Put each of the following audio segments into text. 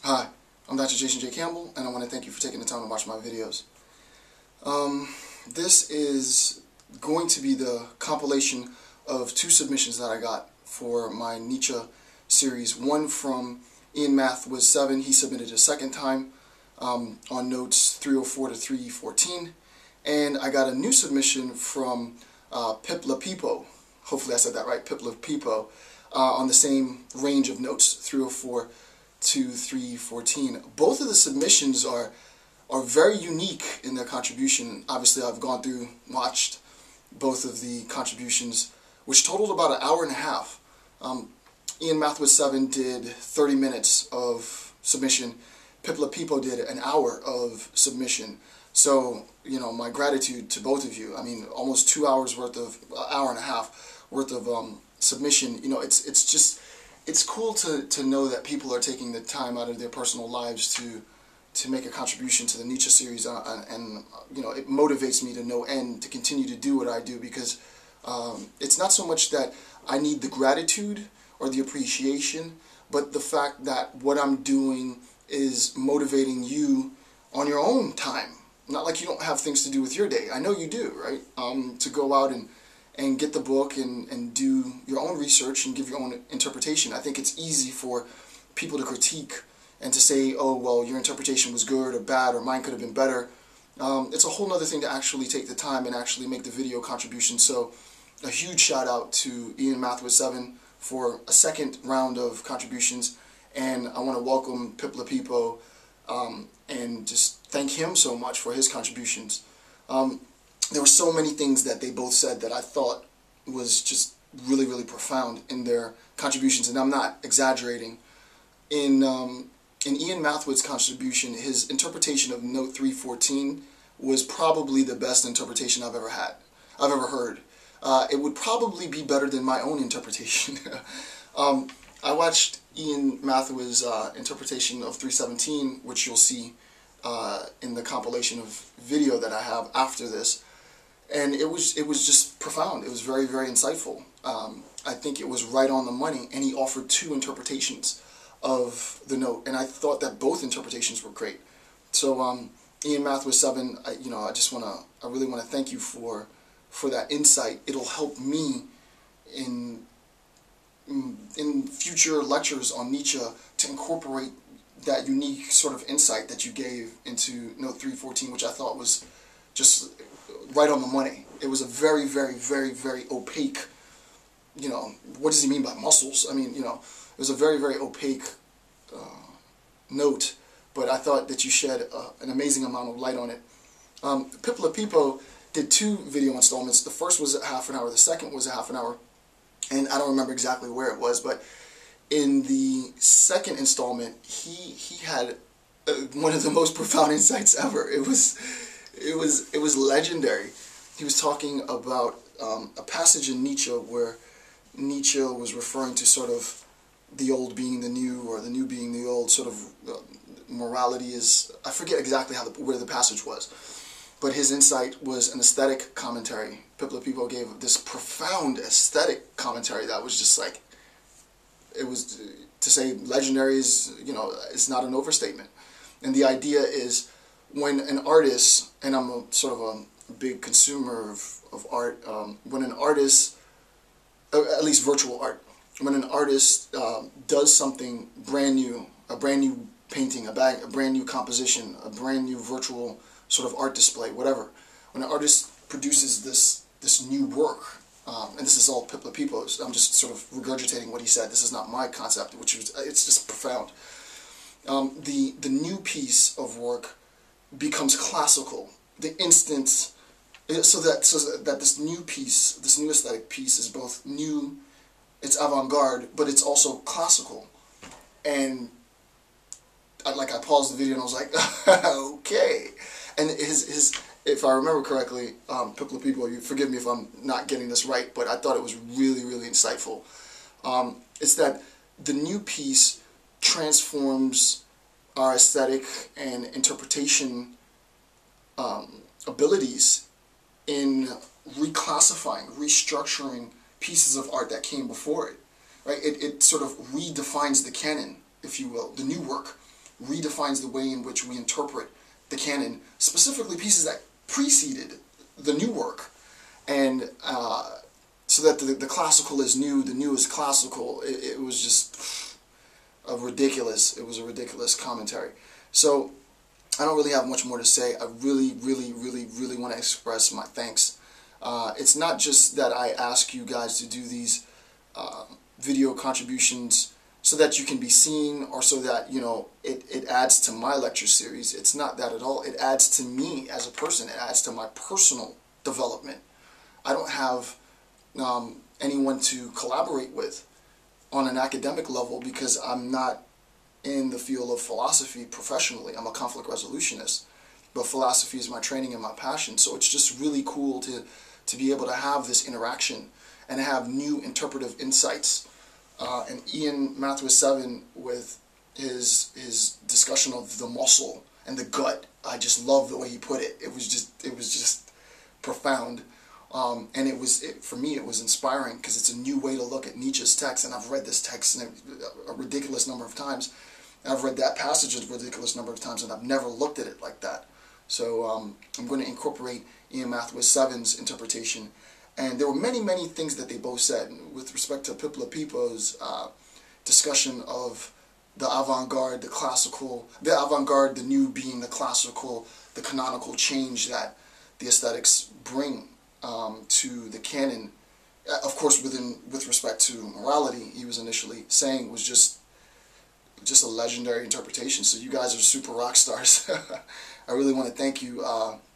Hi, I'm Dr. Jason J. Campbell, and I want to thank you for taking the time to watch my videos. This is going to be the compilation of two submissions that I got for my Nietzsche series. One from Ian Math was 7. He submitted a second time on notes 304 to 314. And I got a new submission from Pipla Pipo. Hopefully I said that right, Pipla Pipo, on the same range of notes, 304 to 314. Both of the submissions are very unique in their contribution. Obviously, I've gone through, watched both of the contributions, which totaled about an hour and a half. Ian Math with 7 did 30 minutes of submission. Pipla Pipo did an hour of submission. So, you know, my gratitude to both of you. I mean, almost 2 hours worth of, hour and a half worth of submission. You know, it's cool to know that people are taking the time out of their personal lives to make a contribution to the Nietzsche series, and you know, it motivates me to no end to continue to do what I do, because it's not so much that I need the gratitude or the appreciation, but the fact that what I'm doing is motivating you on your own time. Not like you don't have things to do with your day. I know you do, right? To go out and get the book and do your own research and give your own interpretation. I think it's easy for people to critique and to say, oh, well, your interpretation was good or bad, or mine could have been better. It's a whole other thing to actually take the time and actually make the video contribution. So a huge shout out to Ian Math with 7 for a second round of contributions, and I want to welcome Pipla Pipo and just thank him so much for his contributions. There were so many things that they both said that I thought was just really, really profound in their contributions, and I'm not exaggerating. In Ian Mathwood's contribution, his interpretation of Note 314 was probably the best interpretation I've ever heard. It would probably be better than my own interpretation. I watched Ian Mathwood's interpretation of 317, which you'll see in the compilation of video that I have after this, and it was just profound. It was very, very insightful. I think it was right on the money, and he offered two interpretations of the note, and I thought that both interpretations were great. So Ian Math with 7, I really want to thank you for that insight. It'll help me in future lectures on Nietzsche to incorporate that unique sort of insight that you gave into Note 314, which I thought was just right on the money. It was a very, very, very, very opaque, you know, what does he mean by muscles? I mean, you know, it was a very, very opaque note, but I thought that you shed an amazing amount of light on it. Pipla Pipo did two video installments. The first was a half an hour, the second was a half an hour, and I don't remember exactly where it was, but in the second installment, he had one of the most profound insights ever. It was legendary. He was talking about a passage in Nietzsche where Nietzsche was referring to sort of the old being the new, or the new being the old. Sort of morality is, I forget exactly where the passage was, but his insight was an aesthetic commentary. Pipla Pipo gave this profound aesthetic commentary that was just like, it was, to say legendary is, you know, it's not an overstatement. And the idea is, when an artist, and I'm a sort of a big consumer of art, when an artist, at least virtual art, when an artist does something brand new, a brand new painting, a brand new composition, a brand new virtual sort of art display, whatever, when an artist produces this new work, and this is all Pipla Pipo's, I'm just sort of regurgitating what he said, this is not my concept, it's just profound. The new piece of work becomes classical the instant, so that this new piece, this new aesthetic piece, is both new, it's avant-garde, but it's also classical. And I paused the video and I was like, okay. And if I remember correctly, Pipla Pipo, you forgive me if I'm not getting this right, but I thought it was really, really insightful. It's that the new piece transforms our aesthetic and interpretation abilities in reclassifying, restructuring pieces of art that came before it. Right? It sort of redefines the canon, if you will, the new work, redefines the way in which we interpret the canon, specifically pieces that preceded the new work, and so that the classical is new, the new is classical. It was just a ridiculous. It was a ridiculous commentary. So I don't really have much more to say. I really want to express my thanks. It's not just that I ask you guys to do these video contributions so that you can be seen, or so that, you know, it adds to my lecture series. It's not that at all. It adds to me as a person. It adds to my personal development. I don't have anyone to collaborate with on an academic level because I'm not in the field of philosophy professionally. I'm a conflict resolutionist, but philosophy is my training and my passion. So it's just really cool to be able to have this interaction and have new interpretive insights. And Ian Mathewes 7, with his discussion of the muscle and the gut, I just love the way he put it. It was just profound. And for me, it was inspiring because it's a new way to look at Nietzsche's text. And I've read this text a ridiculous number of times. I've read that passage a ridiculous number of times, and I've never looked at it like that. So I'm going to incorporate Ian Mathewes 7's interpretation. And there were many things that they both said with respect to Pipla Pipo's discussion of the avant-garde, the classical, the avant-garde, the new being the classical, the canonical change that the aesthetics bring to the canon. Of course, with respect to morality, he was initially saying was just a legendary interpretation. So you guys are super rock stars. I really want to thank you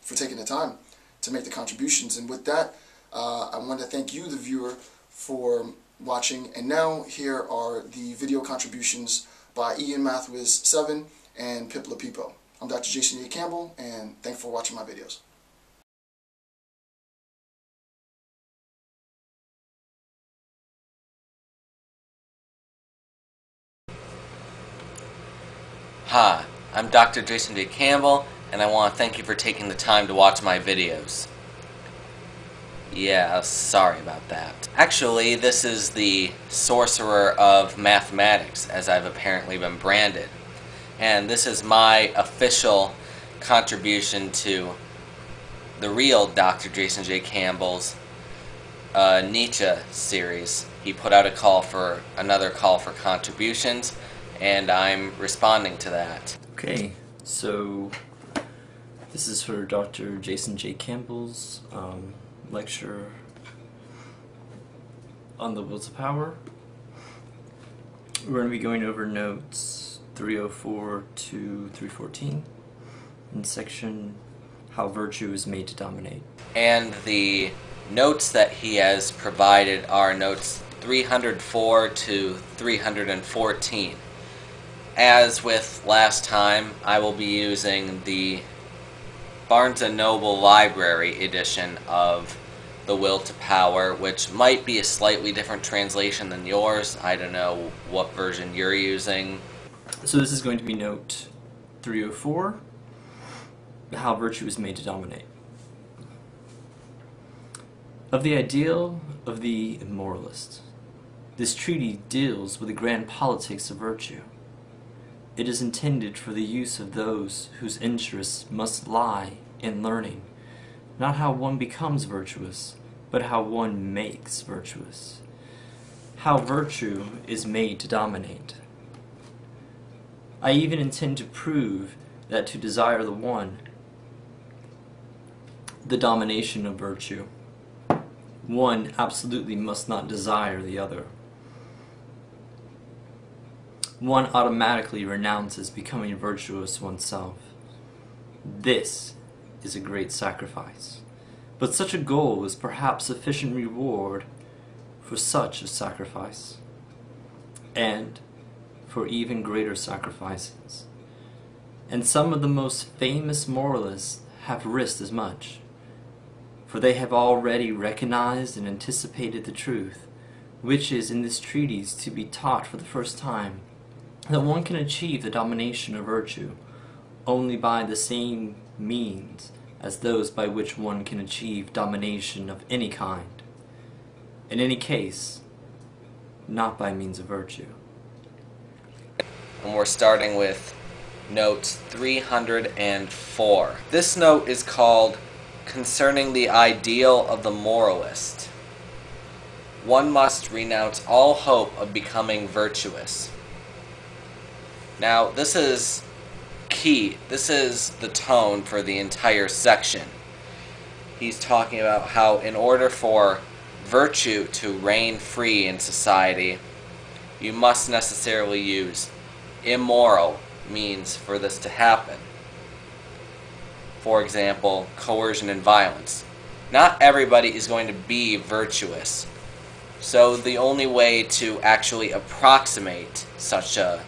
for taking the time to make the contributions. And with that, I want to thank you, the viewer, for watching. And now here are the video contributions by Ian Mathewes 7 and Pipla Pipo. I'm Dr. Jason A. Campbell, and thanks for watching my videos. Hi, I'm Dr. Jason D. Campbell, and I want to thank you for taking the time to watch my videos. Yeah, sorry about that. Actually, this is the sorcerer of mathematics, as I've apparently been branded. And this is my official contribution to the real Dr. Jason J. Campbell's Nietzsche series. He put out another call for contributions, and I'm responding to that. Okay, so this is for Dr. Jason J. Campbell's lecture on the Will to Power. We're going to be going over notes 304 to 314 in section How Virtue is Made to Dominate. And the notes that he has provided are notes 304 to 314. As with last time, I will be using the Barnes & Noble Library edition of The Will to Power, which might be a slightly different translation than yours. I don't know what version you're using. So this is going to be note 304, How Virtue is Made to Dominate. Of the ideal of the Immoralist, this treatise deals with the grand politics of virtue. It is intended for the use of those whose interests must lie in learning, not how one becomes virtuous, but how one makes virtuous. How virtue is made to dominate. I even intend to prove that to desire the one, the domination of virtue, one absolutely must not desire the other. One automatically renounces becoming virtuous oneself. This is a great sacrifice. But such a goal is perhaps sufficient reward for such a sacrifice, and for even greater sacrifices. And some of the most famous moralists have risked as much, for they have already recognized and anticipated the truth, which is in this treatise to be taught for the first time, that one can achieve the domination of virtue only by the same means as those by which one can achieve domination of any kind. In any case, not by means of virtue. And we're starting with note 304. This note is called Concerning the Ideal of the Moralist. One must renounce all hope of becoming virtuous. Now, this is key. This is the tone for the entire section. He's talking about how in order for virtue to reign free in society, you must necessarily use immoral means for this to happen. For example, coercion and violence. Not everybody is going to be virtuous. So the only way to actually approximate such a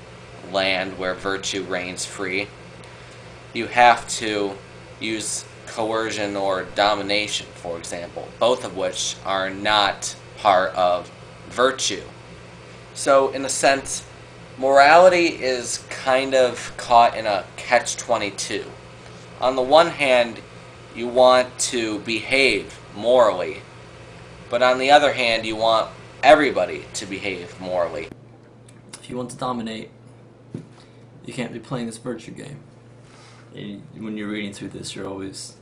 land where virtue reigns free, you have to use coercion or domination, for example, both of which are not part of virtue. So in a sense, morality is kind of caught in a catch-22. On the one hand, you want to behave morally, but on the other hand, you want everybody to behave morally. If you want to dominate, you can't be playing this virtue game. When you're reading through this, you're always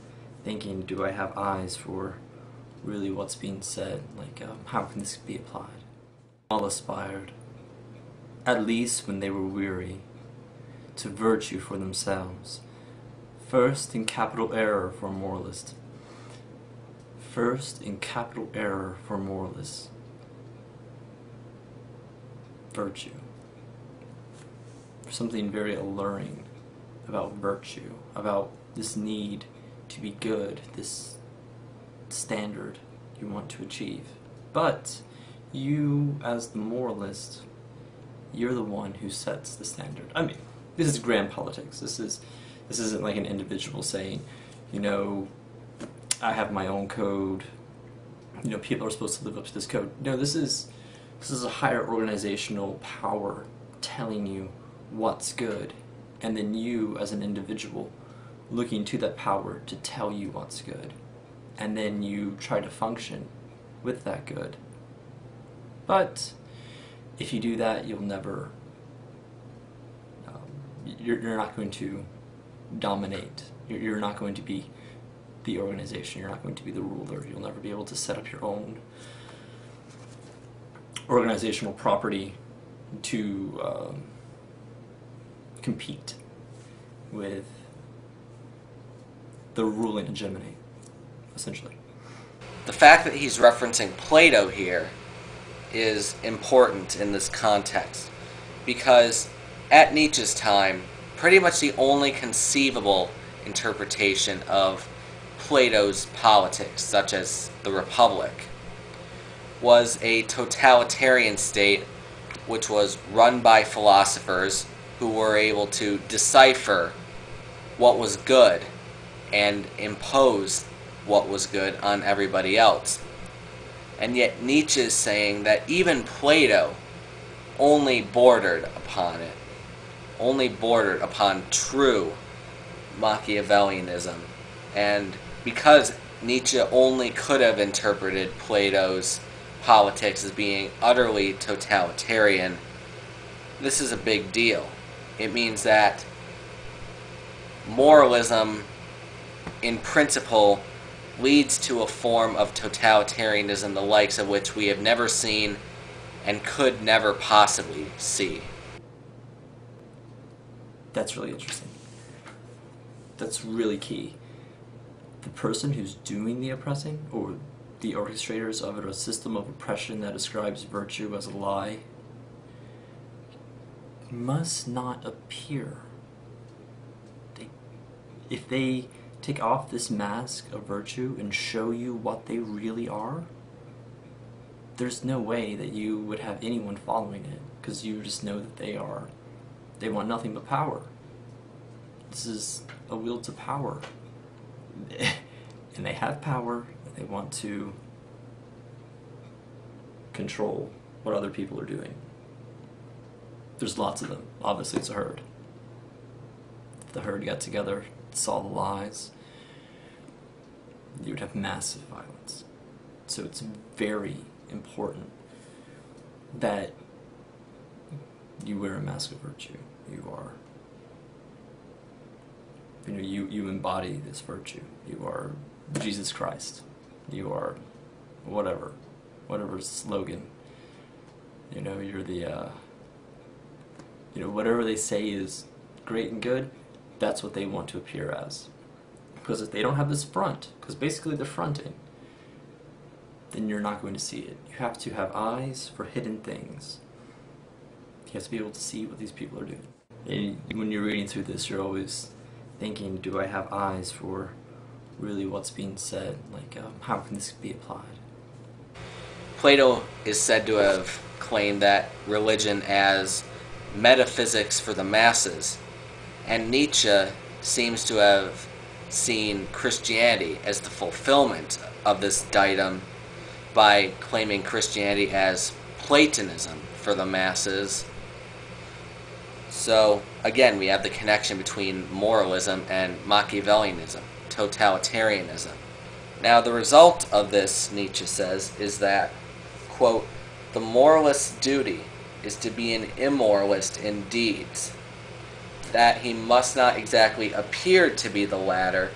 thinking, do I have eyes for really what's being said? Like, how can this be applied? All aspired, at least when they were weary, to virtue for themselves. First in capital error for moralist. First in capital error for moralists. Virtue. There's something very alluring about virtue, about this need to be good, this standard you want to achieve. But you, as the moralist, you're the one who sets the standard. I mean, this is grand politics. This isn't like an individual saying, you know, I have my own code. You know, people are supposed to live up to this code. No, this is a higher organizational power telling you what's good, and then you, as an individual, looking to that power to tell you what's good, and then you try to function with that good. But if you do that, you'll never, you're not going to dominate. You're not going to be the organization. You're not going to be the ruler. You'll never be able to set up your own organizational property to compete with the ruling hegemony, essentially. The fact that he's referencing Plato here is important in this context, because at Nietzsche's time, pretty much the only conceivable interpretation of Plato's politics, such as the Republic, was a totalitarian state which was run by philosophers who were able to decipher what was good and impose what was good on everybody else. And yet Nietzsche is saying that even Plato only bordered upon it, only bordered upon true Machiavellianism. And because Nietzsche only could have interpreted Plato's politics as being utterly totalitarian, this is a big deal. It means that moralism, in principle, leads to a form of totalitarianism the likes of which we have never seen and could never possibly see. That's really interesting. That's really key. The person who's doing the oppressing, or the orchestrators of it, or a system of oppression that describes virtue as a lie, must not appear. If they take off this mask of virtue and show you what they really are, there's no way that you would have anyone following it, because you just know that they want nothing but power. This is a will to power. And they have power, and they want to control what other people are doing. There's lots of them. Obviously, it's a herd. If the herd got together, saw the lies, you would have massive violence. So it's very important that you wear a mask of virtue. You are you embody this virtue. You are Jesus Christ. You are whatever slogan. You're the whatever they say is great and good, that's what they want to appear as. Because if they don't have this front, because basically they're fronting, then you're not going to see it. You have to have eyes for hidden things. You have to be able to see what these people are doing. And when you're reading through this, you're always thinking, do I have eyes for really what's being said? Like, how can this be applied? Plato is said to have claimed that religion as metaphysics for the masses, and Nietzsche seems to have seen Christianity as the fulfillment of this datum by claiming Christianity as Platonism for the masses. So again, we have the connection between moralism and Machiavellianism, totalitarianism. Now the result of this, Nietzsche says, is that, quote, the moralist's duty is to be an immoralist in deeds. That he must not exactly appear to be the latter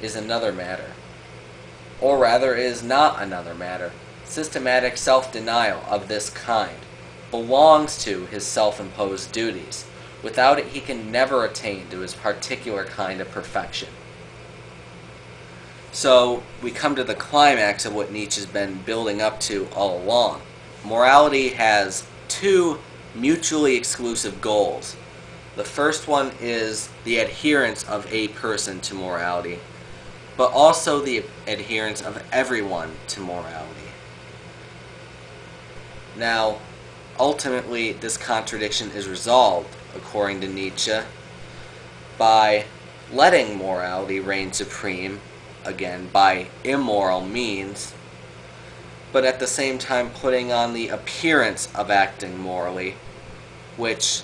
is another matter. Or rather, is not another matter. Systematic self-denial of this kind belongs to his self-imposed duties. Without it, he can never attain to his particular kind of perfection. So, we come to the climax of what Nietzsche's been building up to all along. Morality has two mutually exclusive goals. The first one is the adherence of a person to morality, but also the adherence of everyone to morality. Now, ultimately, this contradiction is resolved, according to Nietzsche, by letting morality reign supreme, again, by immoral means, but at the same time putting on the appearance of acting morally, which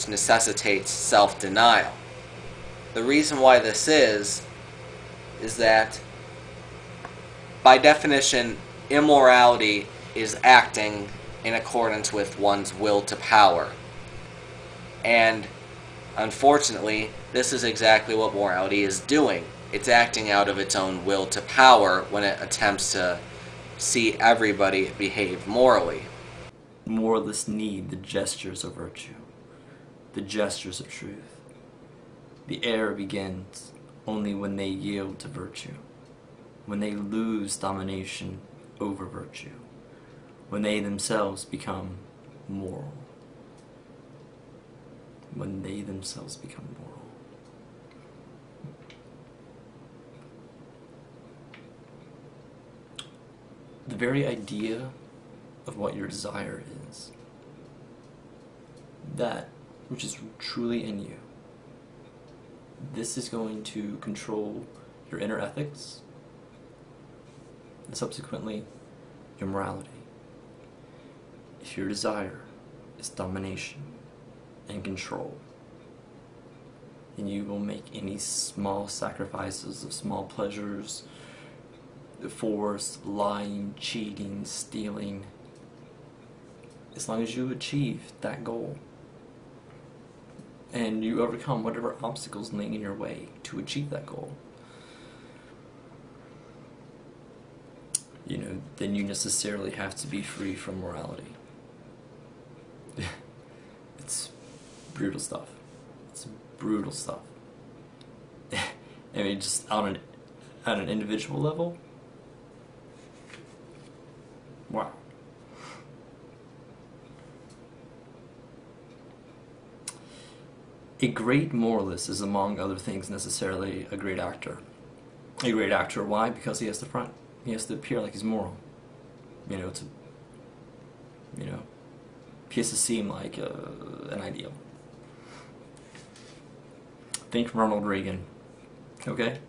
necessitates self-denial. The reason why this is that, by definition, immorality is acting in accordance with one's will to power. And, unfortunately, this is exactly what morality is doing. It's acting out of its own will to power when it attempts to see everybody behave morally. Moralists need the gestures of virtue, the gestures of truth. The error begins only when they yield to virtue, when they lose domination over virtue, when they themselves become moral. When they themselves become moral. The very idea of what your desire is, that which is truly in you, this is going to control your inner ethics and subsequently your morality. If your desire is domination and control, then you will make any small sacrifices of small pleasures, force, lying, cheating, stealing, as long as you achieve that goal and you overcome whatever obstacles lay in your way to achieve that goal, then you necessarily have to be free from morality. It's brutal stuff. It's brutal stuff. I mean, just on an individual level, wow. A great moralist is, among other things, necessarily a great actor. A great actor, why? Because he has to front. He has to appear like he's moral. He has to seem like an ideal. Think Ronald Reagan. Okay?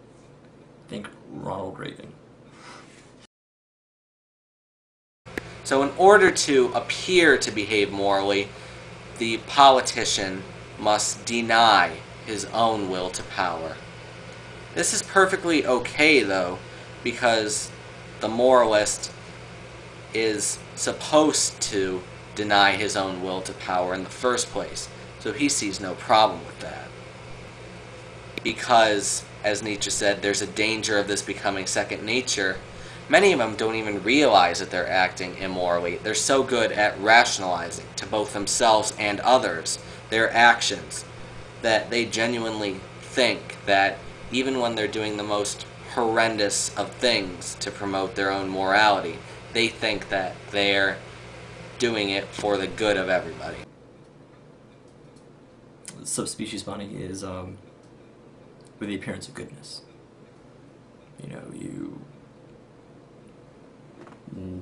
Think Ronald Reagan. So in order to appear to behave morally, the politician must deny his own will to power. This is perfectly okay, though, because the moralist is supposed to deny his own will to power in the first place, so he sees no problem with that. because, as Nietzsche said, there's a danger of this becoming second nature, many of them don't even realize that they're acting immorally. They're so good at rationalizing to both themselves and others their actions that they genuinely think that even when they're doing the most horrendous of things to promote their own morality, they think that they're doing it for the good of everybody. Subspecies bunny is with the appearance of goodness. You know,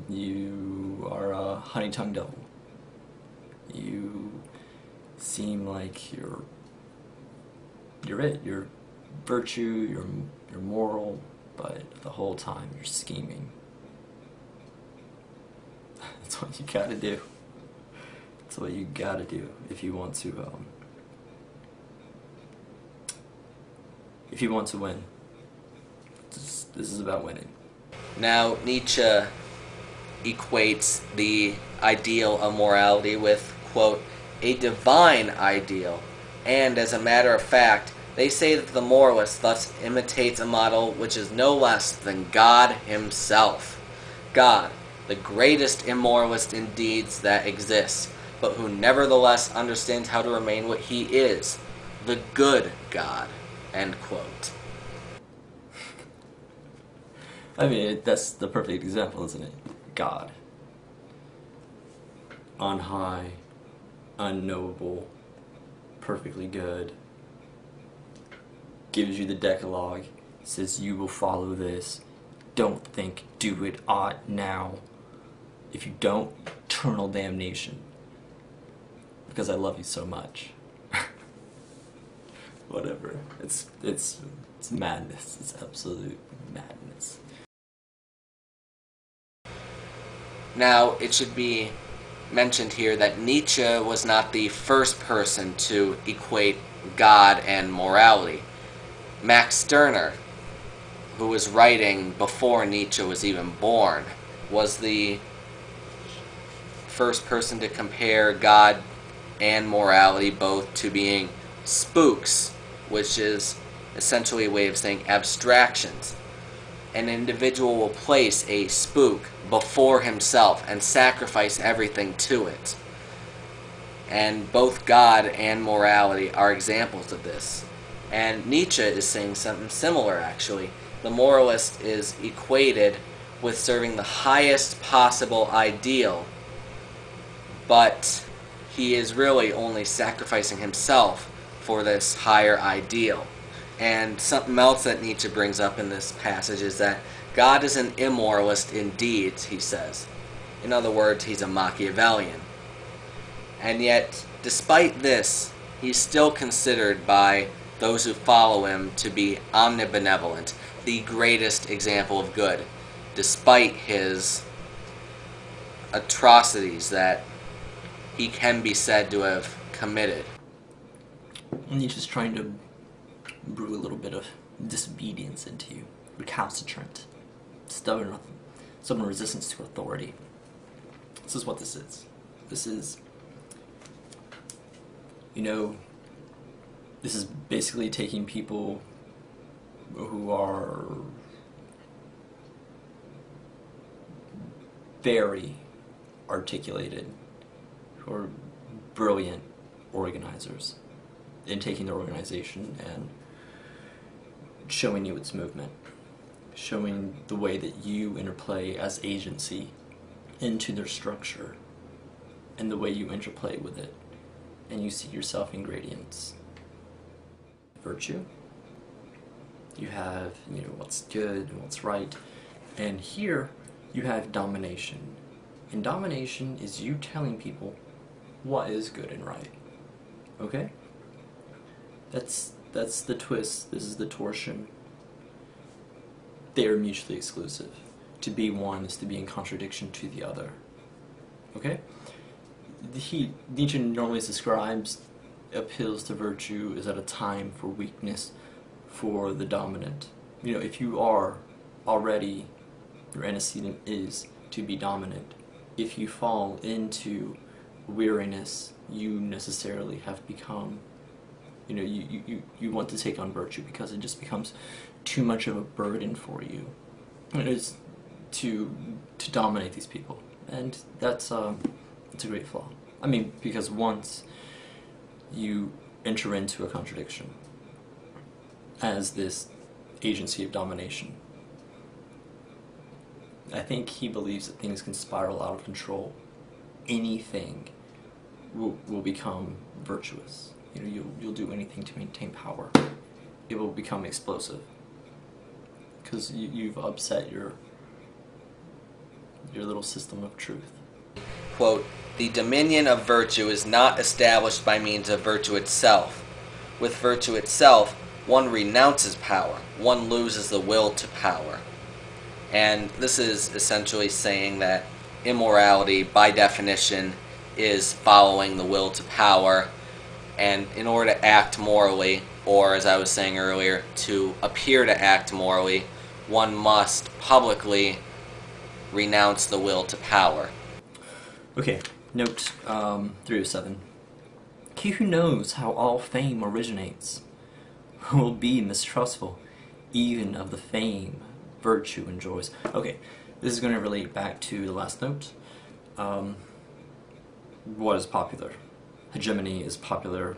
you are a honey-tongued devil. You seem like you're virtue, you're moral, but the whole time you're scheming. That's what you gotta do. That's what you gotta do if you want to win. This is about winning. Now, Nietzsche equates the ideal of morality with, quote, a divine ideal, and as a matter of fact, they say that the moralist thus imitates a model which is no less than God himself. God, the greatest immoralist in deeds that exists, but who nevertheless understands how to remain what he is, the good God, end quote. I mean, that's the perfect example, isn't it? God. On high, unknowable, perfectly good, gives you the Decalogue, says you will follow this, don't think, do it, ought now. If you don't, eternal damnation. Because I love you so much. Whatever. It's madness. It's absolute madness. Now, it should be mentioned here that Nietzsche was not the first person to equate God and morality. Max Stirner, who was writing before Nietzsche was even born, was the first person to compare God and morality both to being spooks, which is essentially a way of saying abstractions. An individual will place a spook before himself and sacrifice everything to it. And both God and morality are examples of this. And Nietzsche is saying something similar, actually. The moralist is equated with serving the highest possible ideal, but he is really only sacrificing himself for this higher ideal. And something else that Nietzsche brings up in this passage is that God is an immoralist in deeds, he says. In other words, he's a Machiavellian. And yet, despite this, he's still considered by those who follow him to be omnibenevolent, the greatest example of good, despite his atrocities that he can be said to have committed. Nietzsche's trying to brew a little bit of disobedience into you, recalcitrant, stubborn resistance to authority. This is what this is. This is, this is basically taking people who are very articulated, who are brilliant organizers, and taking their organization and showing you its movement, showing the way that you interplay as agency into their structure, and the way you interplay with it, and you see yourself in gradients. Virtue, you have what's good and what's right, and here you have domination. And domination is you telling people what is good and right. Okay? That's the twist. This is the torsion. They are mutually exclusive. To be one is to be in contradiction to the other. Okay? Nietzsche normally describes appeals to virtue is at a time for weakness for the dominant. If you are already, your antecedent is to be dominant. If you fall into weariness, you necessarily have become You know, you want to take on virtue because it just becomes too much of a burden for you. It is to dominate these people, and it's a great flaw. I mean, because once you enter into a contradiction as this agency of domination, I think he believes that things can spiral out of control. Anything will become virtuous. You know, you'll do anything to maintain power. It will become explosive because you've upset your little system of truth. Quote, "The dominion of virtue is not established by means of virtue itself. With virtue itself, one renounces power. One loses the will to power." And this is essentially saying that immorality, by definition, is following the will to power. And in order to act morally, or as I was saying earlier, to appear to act morally, one must publicly renounce the will to power. Okay, note 307. He who knows how all fame originates will be mistrustful even of the fame virtue enjoys. Okay, this is going to relate back to the last note. What is popular? Hegemony is popular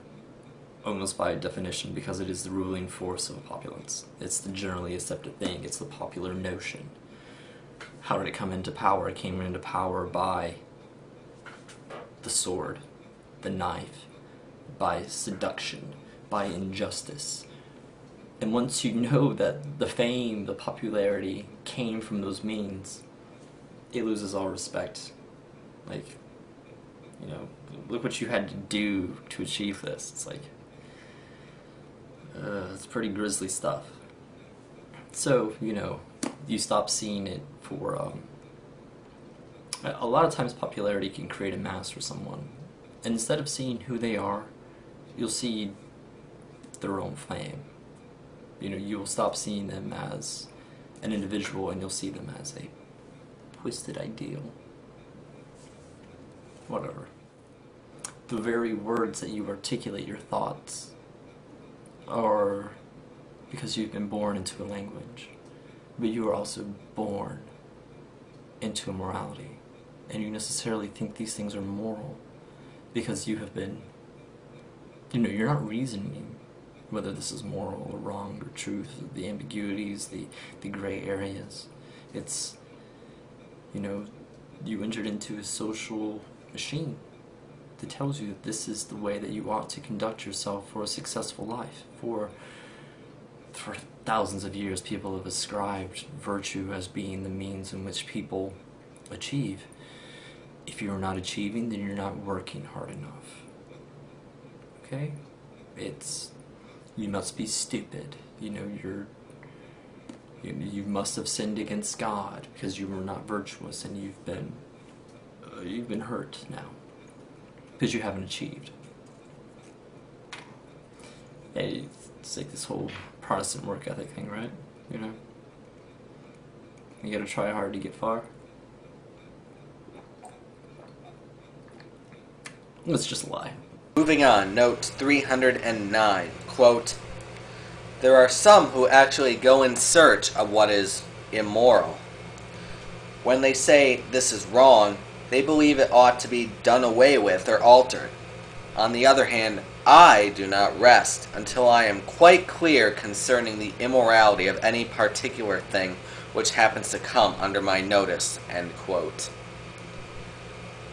almost by definition because it is the ruling force of a populace. It's the generally accepted thing. It's the popular notion. How did it come into power? It came into power by the sword, the knife, by seduction, by injustice. And once you know that the fame, the popularity came from those means, it loses all respect. Like, you know, look what you had to do to achieve this. It's like, it's pretty grisly stuff. So, you know, you stop seeing it for, a lot of times popularity can create a mask for someone. And instead of seeing who they are, you'll see their own fame. You know, you will stop seeing them as an individual and you'll see them as a twisted ideal. Whatever. The very words that you articulate your thoughts are because you've been born into a language, but you are also born into a morality, and you necessarily think these things are moral because you have been, you know, you're not reasoning whether this is moral or wrong or truth, the ambiguities, the gray areas. It's, you know, you entered into a social machine that tells you that this is the way that you ought to conduct yourself for a successful life. For thousands of years, people have ascribed virtue as being the means in which people achieve. If you're not achieving, then you're not working hard enough. Okay? It's, you must be stupid. You know, you must have sinned against God because you were not virtuous, and you've been hurt now because you haven't achieved. Hey, it's like this whole Protestant work ethic thing, right? You know, you gotta try hard to get far. It's just a lie. Moving on, note 309, quote, "There are some who actually go in search of what is immoral. When they say this is wrong, they believe it ought to be done away with or altered. On the other hand, I do not rest until I am quite clear concerning the immorality of any particular thing which happens to come under my notice." End quote.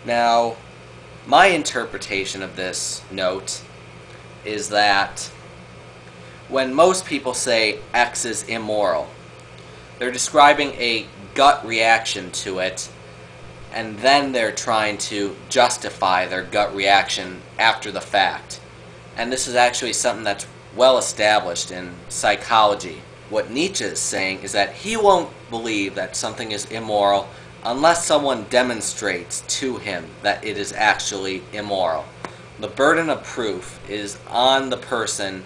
Now, my interpretation of this note is that when most people say X is immoral, they're describing a gut reaction to it, and then they're trying to justify their gut reaction after the fact. And this is actually something that's well established in psychology. What Nietzsche is saying is that he won't believe that something is immoral unless someone demonstrates to him that it is actually immoral. The burden of proof is on the person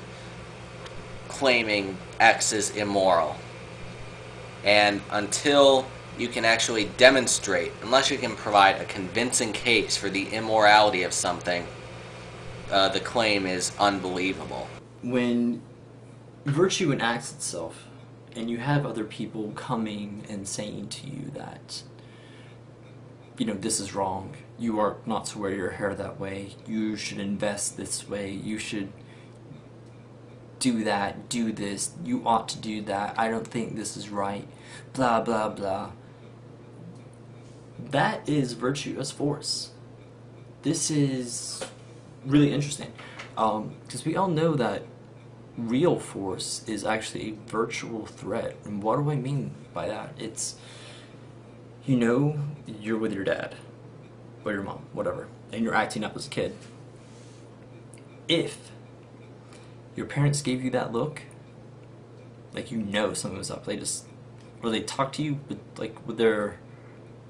claiming X is immoral. And until you can actually demonstrate, unless you can provide a convincing case for the immorality of something, the claim is unbelievable. When virtue enacts itself, and you have other people coming and saying to you that, this is wrong, you are not to wear your hair that way, you should invest this way, you should do that, do this, you ought to do that, I don't think this is right, blah blah blah. That is virtue as force. This is really interesting, because we all know that real force is actually a virtual threat. And what do I mean by that? It's, you're with your dad, or your mom, whatever, and you're acting up as a kid. If your parents gave you that look, like something was up, or they talk to you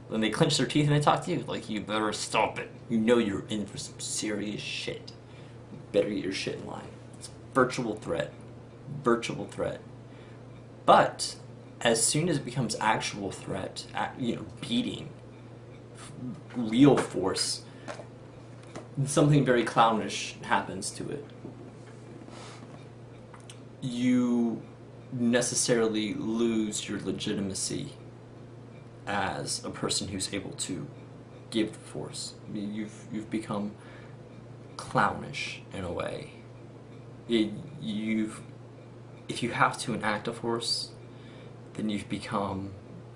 when they clench their teeth and they talk to you, like, you better stop it. You're in for some serious shit. You better get your shit in line. It's virtual threat. Virtual threat. But as soon as it becomes actual threat, beating, real force, something very clownish happens to it. You necessarily lose your legitimacy as a person who's able to give the force. You've become clownish in a way. If you have to enact a force, then you've become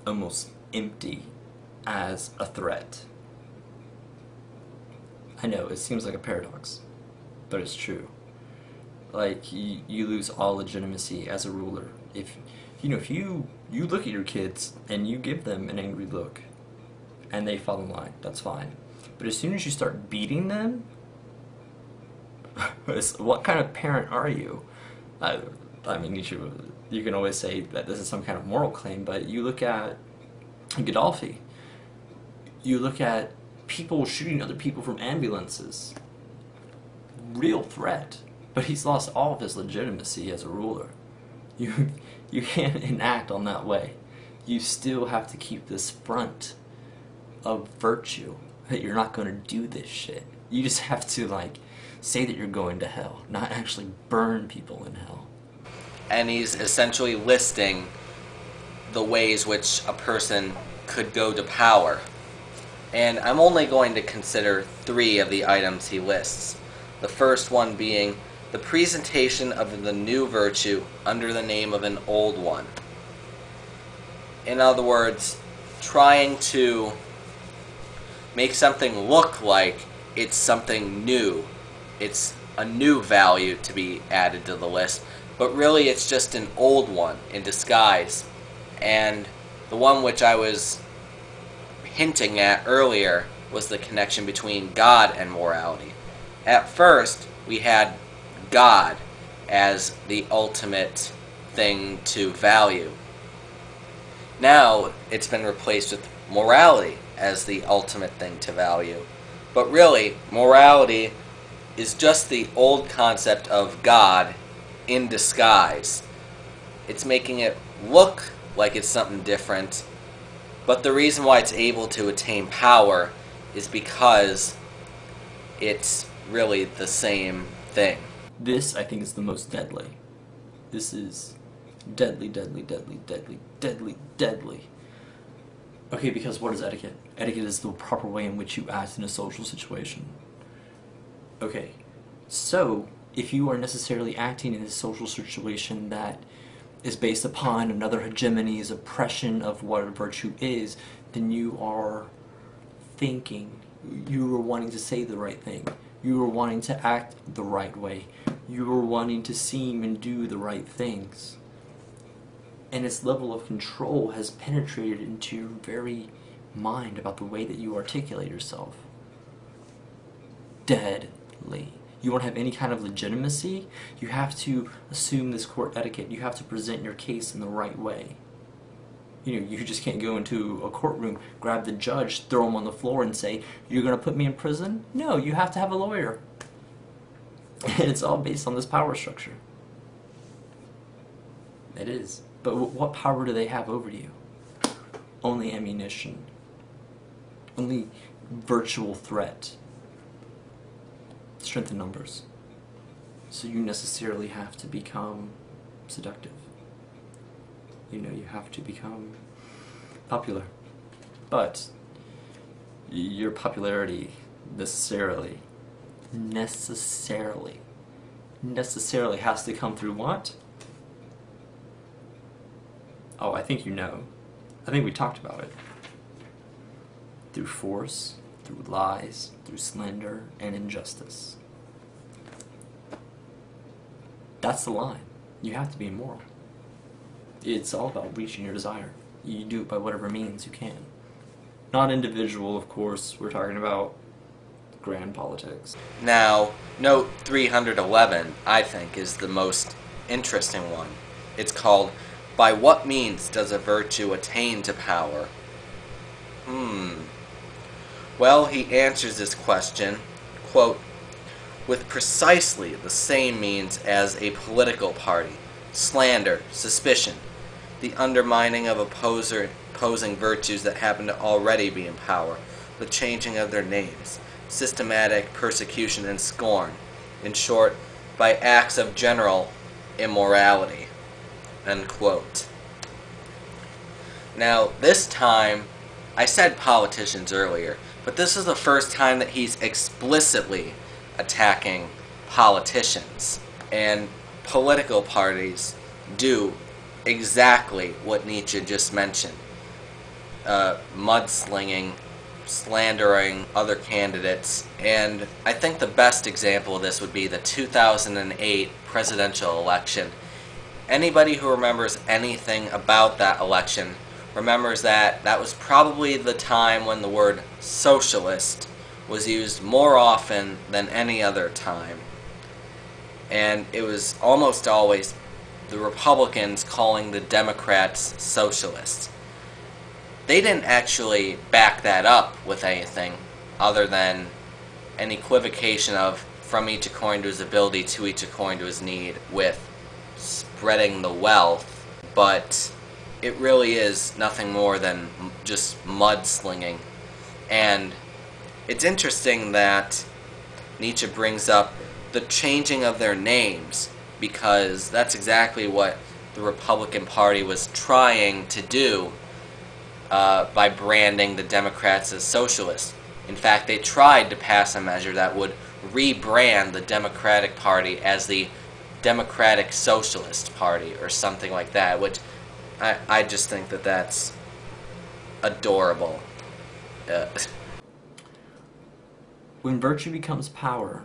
almost empty as a threat. I know, it seems like a paradox, but it's true. Like, you lose all legitimacy as a ruler. If you look at your kids and you give them an angry look and they fall in line, that's fine. But as soon as you start beating them, what kind of parent are you? I mean, you can always say that this is some kind of moral claim, but you look at Gaddafi, you look at people shooting other people from ambulances, real threat, but he's lost all of his legitimacy as a ruler. You can't enact on that way. You still have to keep this front of virtue that you're not going to do this shit. You just have to, say that you're going to hell, not actually burn people in hell. And he's essentially listing the ways which a person could go to power. And I'm only going to consider 3 of the items he lists. The first one being the presentation of the new virtue under the name of an old one. In other words, trying to make something look like it's something new. It's a new value to be added to the list, but really it's just an old one in disguise. And the one which I was hinting at earlier was the connection between God and morality. At first, we had God as the ultimate thing to value. Now, it's been replaced with morality as the ultimate thing to value. But really, morality is just the old concept of God in disguise. It's making it look like it's something different, but the reason why it's able to attain power is because it's really the same thing. This, I think, is the most deadly. This is deadly, deadly, deadly, deadly, deadly, deadly. Okay, because what is etiquette? Etiquette is the proper way in which you act in a social situation. Okay, so if you are necessarily acting in a social situation that is based upon another hegemony's oppression of what a virtue is, then you are thinking, you are wanting to say the right thing, you are wanting to act the right way, you are wanting to seem and do the right things. And its level of control has penetrated into your very mind about the way that you articulate yourself. Deadly. You want to have any kind of legitimacy, you have to assume this court etiquette. You have to present your case in the right way. You just can't go into a courtroom, grab the judge, throw him on the floor and say, "You're going to put me in prison?" No, you have to have a lawyer. And it's all based on this power structure. It is. But what power do they have over you? Only ammunition. Only virtual threat. strength in numbers. So you necessarily have to become seductive. You know, you have to become popular. But your popularity necessarily has to come through what? Oh, I think you know. I think we talked about it. Through force, through lies, through slander, and injustice. That's the line. You have to be immoral. It's all about reaching your desire. You do it by whatever means you can. Not individual, of course. We're talking about grand politics. Now, note 311, I think, is the most interesting one. It's called, "By what means does a virtue attain to power?" Well, he answers this question, quote, "with precisely the same means as a political party: slander, suspicion, the undermining of opposing virtues that happen to already be in power, the changing of their names, systematic persecution and scorn, in short, by acts of general immorality." End quote. Now, this time, I said politicians earlier, but this is the first time that he's explicitly attacking politicians. And political parties do exactly what Nietzsche just mentioned. Mudslinging, slandering other candidates. And I think the best example of this would be the 2008 presidential election. Anybody who remembers anything about that election remembers that that was probably the time when the word socialist was used more often than any other time. And it was almost always the Republicans calling the Democrats socialists. They didn't actually back that up with anything other than an equivocation of from each according to his ability to each according to his need with spreading the wealth, but it really is nothing more than just mudslinging. And it's interesting that Nietzsche brings up the changing of their names, because that's exactly what the Republican Party was trying to do by branding the Democrats as socialists. In fact, they tried to pass a measure that would rebrand the Democratic Party as the Democratic Socialist Party or something like that, which I just think that that's adorable. When virtue becomes power,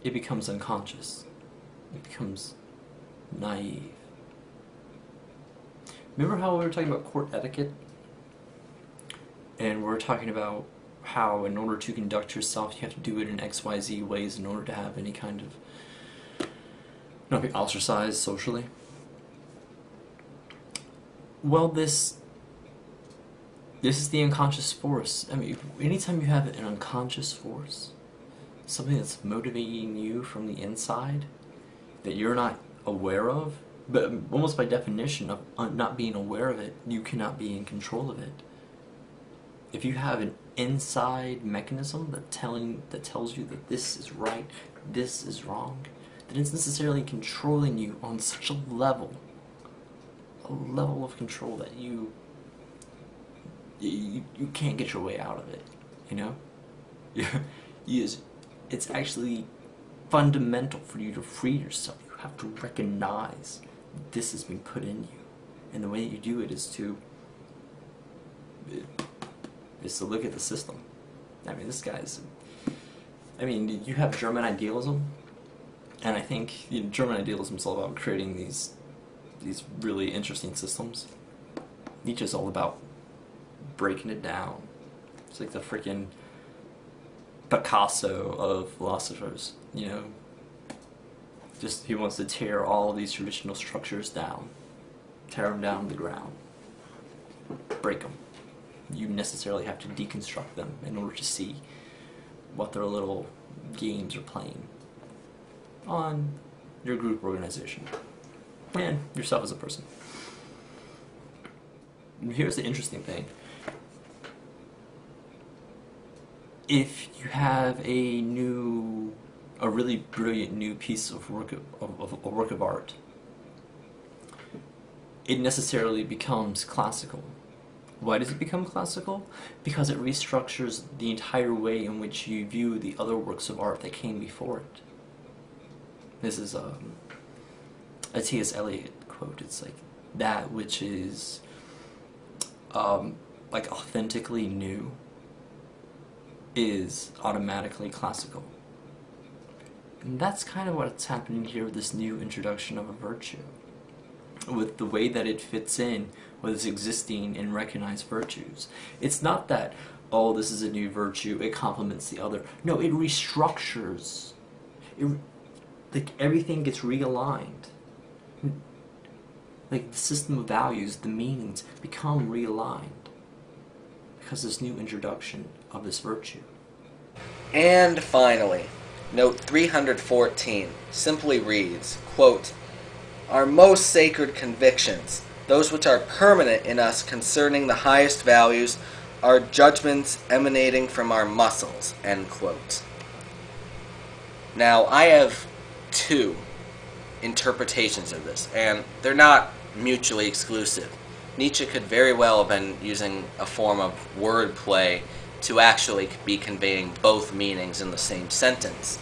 it becomes unconscious. It becomes naive. Remember how we were talking about court etiquette? And we're talking about how in order to conduct yourself, you have to do it in XYZ ways in order to have any kind of not be ostracized socially. Well, this is the unconscious force. I mean, anytime you have an unconscious force, something that's motivating you from the inside that you're not aware of, but almost by definition of not being aware of it, you cannot be in control of it. If you have an inside mechanism that tells you that this is right, this is wrong, then it's necessarily controlling you on such a level of control that you can't get your way out of it, you know? It's actually fundamental for you to free yourself. You have to recognize this has been put in you. And the way that you do it is to look at the system. I mean, you have German idealism, and I think German idealism is all about creating these really interesting systems. Nietzsche's all about breaking it down. It's like the freaking Picasso of philosophers, you know. Just he wants to tear all of these traditional structures down, tear them down to the ground, break them. You necessarily have to deconstruct them in order to see what their little games are playing on your group organization and yourself as a person. And here's the interesting thing. If you have a new a really brilliant new piece of work of art, it necessarily becomes classical. Why does it become classical? Because it restructures the entire way in which you view the other works of art that came before it. This is a T.S. Eliot quote. It's like, that which is like authentically new is automatically classical. And that's kind of what's happening here with this new introduction of a virtue, with the way that it fits in with its existing and recognized virtues. It's not that, oh, this is a new virtue, it complements the other. No, it restructures. Like, everything gets realigned. Like, the system of values, the meanings, become realigned because of this new introduction of this virtue. And finally, note 314 simply reads, quote, "Our most sacred convictions, those which are permanent in us concerning the highest values, are judgments emanating from our muscles," end quote. Now, I have two interpretations of this, and they're not mutually exclusive. Nietzsche could very well have been using a form of wordplay to actually be conveying both meanings in the same sentence.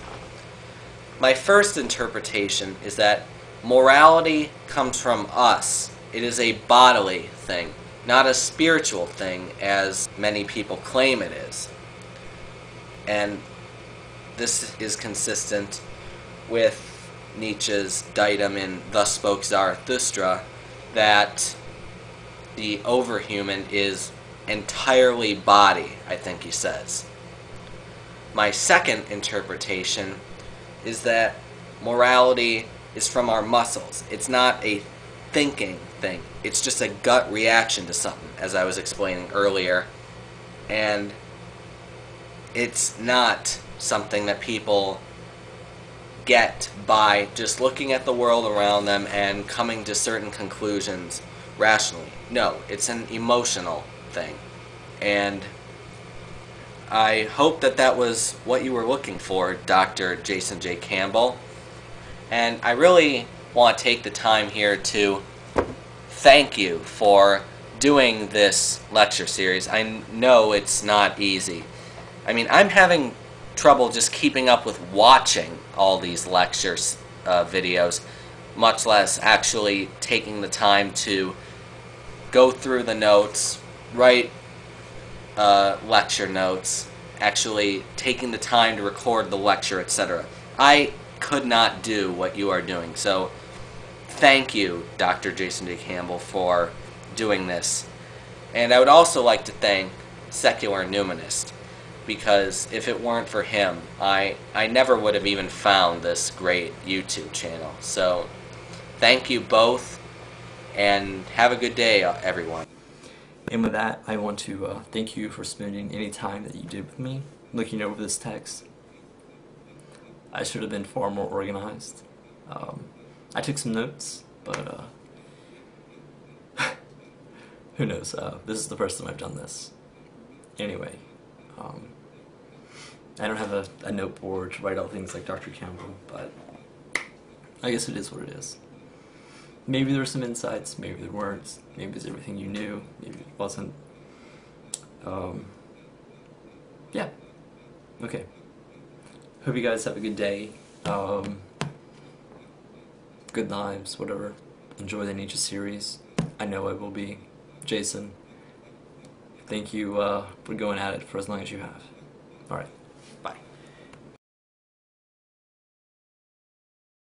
My first interpretation is that morality comes from us. It is a bodily thing, not a spiritual thing as many people claim it is. And this is consistent with Nietzsche's diatom in Thus Spoke Zarathustra, that the overhuman is entirely body, I think he says. My second interpretation is that morality is from our muscles. It's not a thinking thing. It's just a gut reaction to something, as I was explaining earlier. And it's not something that people get by just looking at the world around them and coming to certain conclusions rationally. No, it's an emotional thing. And I hope that that was what you were looking for, Dr. Jason J. Campbell. And I really want to take the time here to thank you for doing this lecture series. I know it's not easy. I mean, I'm having trouble just keeping up with watching all these lectures videos, much less actually taking the time to go through the notes, write lecture notes, actually taking the time to record the lecture, etc. I could not do what you are doing. So thank you, Dr. Jason J. Campbell, for doing this. And I would also like to thank Secular Numinist, because if it weren't for him, I never would have even found this great YouTube channel. So thank you both, and have a good day, everyone. And with that, I want to thank you for spending any time that you did with me looking over this text. I should have been far more organized. I took some notes, but who knows? This is the first time I've done this. Anyway, I don't have a note board to write out things like Dr. Campbell, but I guess it is what it is. Maybe there were some insights, maybe there weren't, maybe it was everything you knew, maybe it wasn't. Yeah. Okay. Hope you guys have a good day. Good lives, whatever. Enjoy the Nietzsche series. I know I will be. Jason, thank you for going at it for as long as you have. Alright, bye.